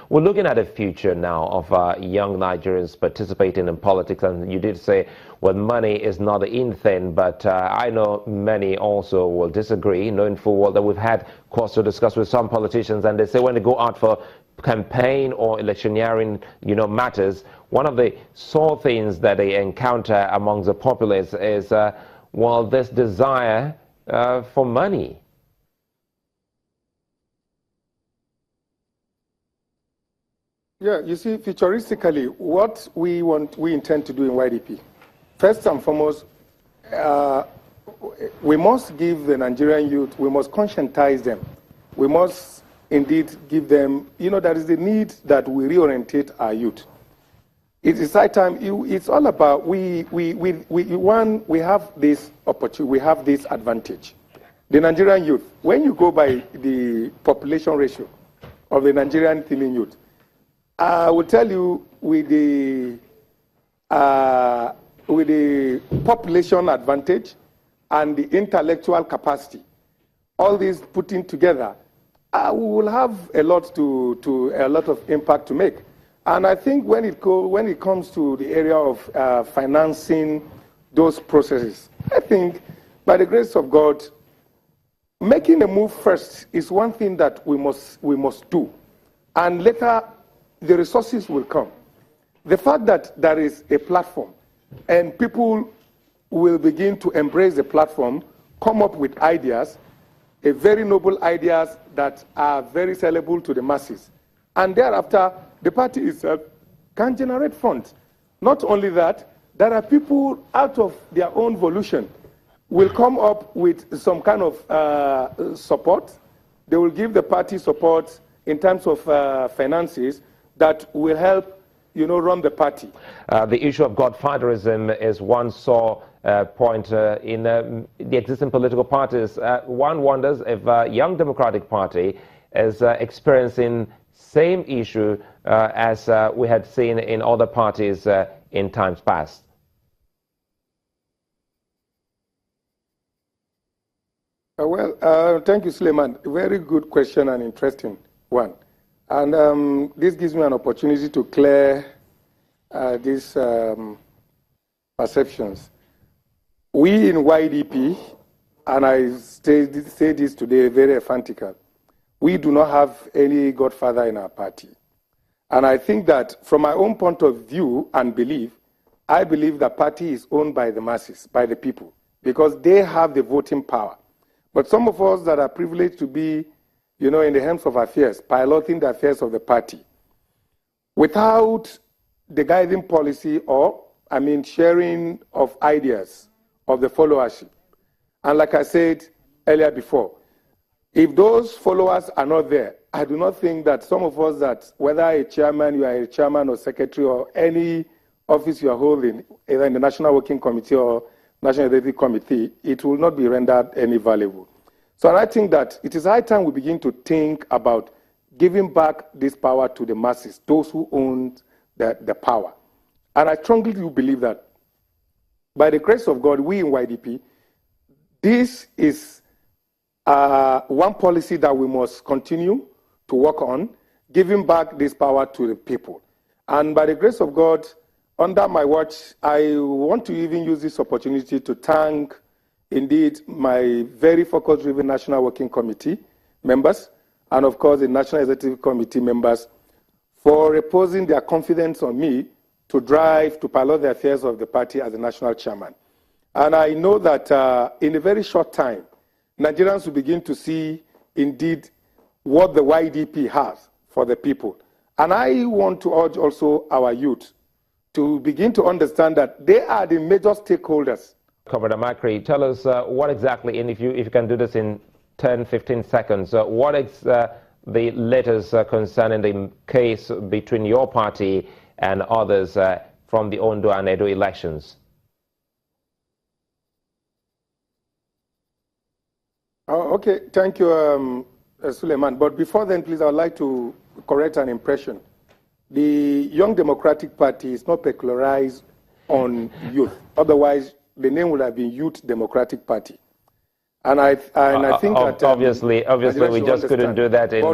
We're looking at a future now of young Nigerians participating in politics, and you did say, well, money is not the in thing, but I know many also will disagree, knowing full well that we've had course to discuss with some politicians, and they say when they go out for campaign or electioneering, matters, one of the sore things that they encounter amongst the populace is, well, this desire for money. Yeah, you see, futuristically, what we intend to do in YDP, first and foremost, we must give the Nigerian youth, we must conscientize them. We must indeed give them, there is the need that we reorientate our youth. It is high time, it's all about, we have this opportunity, we have this advantage. The Nigerian youth, when you go by the population ratio of the Nigerian thinning youth, I will tell you with the population advantage and the intellectual capacity, all these putting together, we will have a lot of impact to make. And I think when it comes to the area of financing those processes, I think by the grace of God, making a move first is one thing that we must do, and later the resources will come. The fact that there is a platform and people will begin to embrace the platform, come up with ideas, very noble ideas that are very sellable to the masses. And thereafter, the party itself can generate funds. Not only that, there are people out of their own volition will come up with some kind of support. They will give the party support in terms of finances that will help, run the party. The issue of godfatherism is one sore point in the existing political parties. One wonders if Young Democratic Party is experiencing same issue as we had seen in other parties in times past. Thank you, Suleiman. Very good question and interesting one. And this gives me an opportunity to clear these perceptions. We in YDP, and I say this today very emphatically, we do not have any godfather in our party. And I think that from my own point of view and belief, I believe the party is owned by the masses, by the people, because they have the voting power. But some of us that are privileged to be in the helms of affairs, piloting the affairs of the party, without the guiding policy or, sharing of ideas of the followership. And like I said earlier before, if those followers are not there, I do not think that some of us that, whether a chairman, you are a chairman or secretary or any office you are holding, either in the National Working Committee or National Executive Committee, it will not be rendered any valuable. So I think that it is high time we begin to think about giving back this power to the masses, those who own the power. And I strongly do believe that by the grace of God, we in YDP, this is one policy that we must continue to work on, giving back this power to the people. And by the grace of God, under my watch, I want to even use this opportunity to thank indeed my very focus-driven National Working Committee members, and of course the National Executive Committee members, for reposing their confidence on me to pilot the affairs of the party as the national chairman. And I know that in a very short time, Nigerians will begin to see indeed what the YDP has for the people. And I want to urge also our youth to begin to understand that they are the major stakeholders. Comrade Amakiri, tell us what exactly, and if you can do this in 10, 15 seconds, what is the latest concerning the case between your party and others from the Ondo and Edo elections? Okay, thank you, Suleiman. But before then, please, I would like to correct an impression. The Young Democratic Party is not peculiarized on youth. Otherwise, the name would have been Youth Democratic Party. And I think that obviously we just couldn't do that in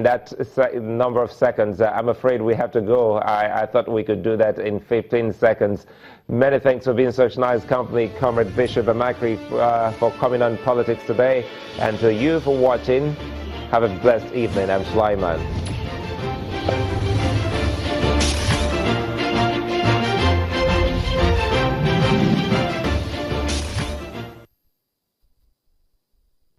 that number of seconds. I'm afraid we have to go. I thought we could do that in 15 seconds. Many thanks for being such nice company, Comrade Bishop Amakiri, for coming on Politics Today, and to you for watching. Have a blessed evening. I'm Sulaiman.